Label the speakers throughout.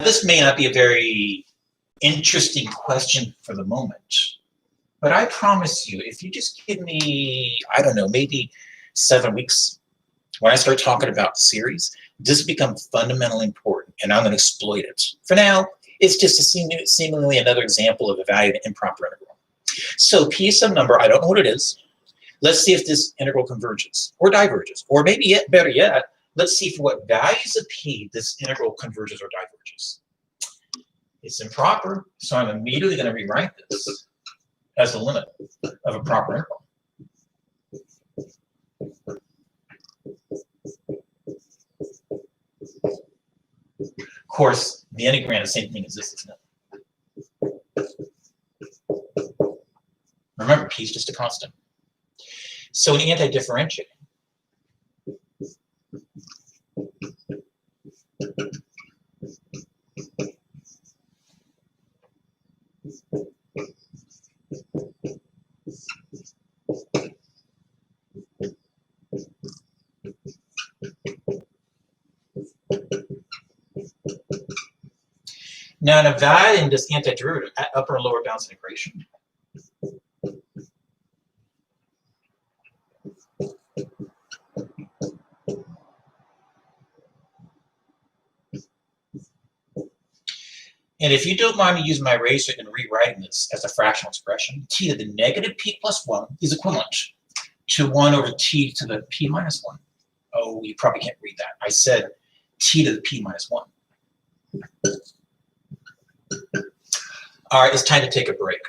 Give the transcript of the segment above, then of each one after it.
Speaker 1: This may not be a very interesting question for the moment, but I promise you, if you just give me, I don't know, maybe 7 weeks, when I start talking about series, this becomes fundamentally important, and I'm going to exploit it. For now, it's just seemingly another example of a value of an improper integral. So P is some number, I don't know what it is. Let's see if this integral converges or diverges, or maybe yet better yet, let's see for what values of P this integral converges or diverges. It's improper, so I'm immediately going to rewrite this as the limit of a proper integral. Of course, the integrand is the same thing as this, isn't it? Remember, P is just a constant. So an anti-differentiating, now, in evaluating this antiderivative at upper and lower bounds integration, and if you don't mind me using my eraser and rewriting this as a fractional expression, t to the negative p plus 1 is equivalent to 1 over t to the p minus 1. Oh, you probably can't read that. I said t to the p minus 1. All right, it's time to take a break.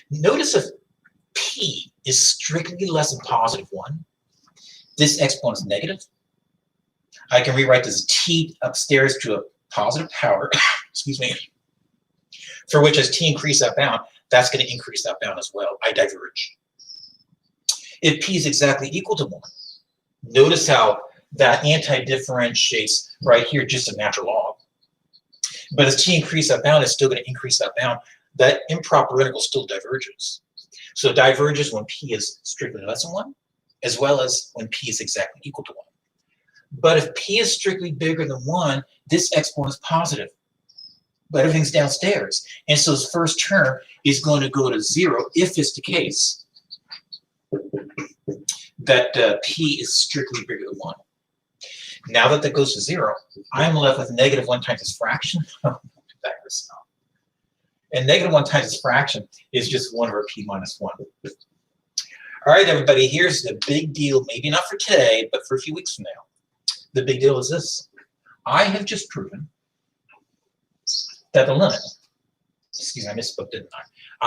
Speaker 1: Notice if p is strictly less than positive 1, this exponent is negative. I can rewrite this t upstairs to a positive power, excuse me, for which as t increase that bound, that's going to increase that bound as well. I diverge. If p is exactly equal to 1, notice how that anti-differentiates right here just a natural log. But as t increase that bound, it's still going to increase that bound. That improper integral still diverges. So it diverges when p is strictly less than 1, as well as when p is exactly equal to 1. But if p is strictly bigger than 1, this exponent is positive. But everything's downstairs. And so this first term is going to go to 0 if it's the case that p is strictly bigger than 1. Now that that goes to 0, I'm left with negative 1 times its fraction. And negative 1 times its fraction is just 1 over p minus 1. All right, everybody, here's the big deal. Maybe not for today, but for a few weeks from now. The big deal is this. I have just proven that the limit, excuse me, I misspoke, didn't I?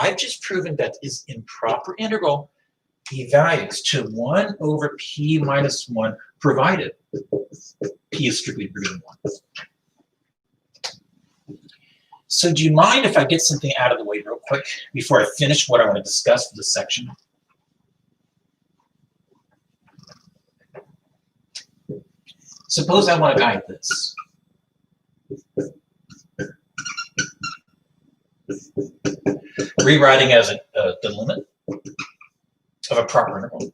Speaker 1: I've just proven that this improper integral evaluates to 1 over p minus 1, provided p is strictly bigger than 1. So do you mind if I get something out of the way real quick before I finish what I want to discuss for this section? Suppose I want to guide this. Rewriting as the limit of a proper integral.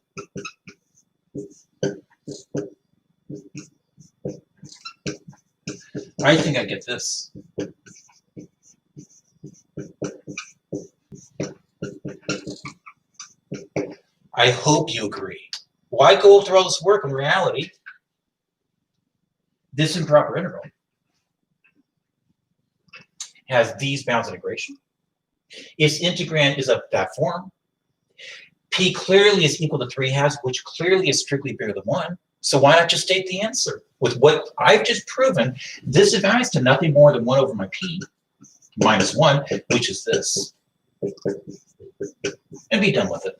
Speaker 1: I think I get this. I hope you agree. Why go through all this work in reality? This improper integral has these bounds of integration. Its integrand is of that form. P clearly is equal to 3/2, which clearly is strictly bigger than 1. So why not just state the answer? With what I've just proven, this evaluates to nothing more than 1 over my p minus 1, which is this. And be done with it.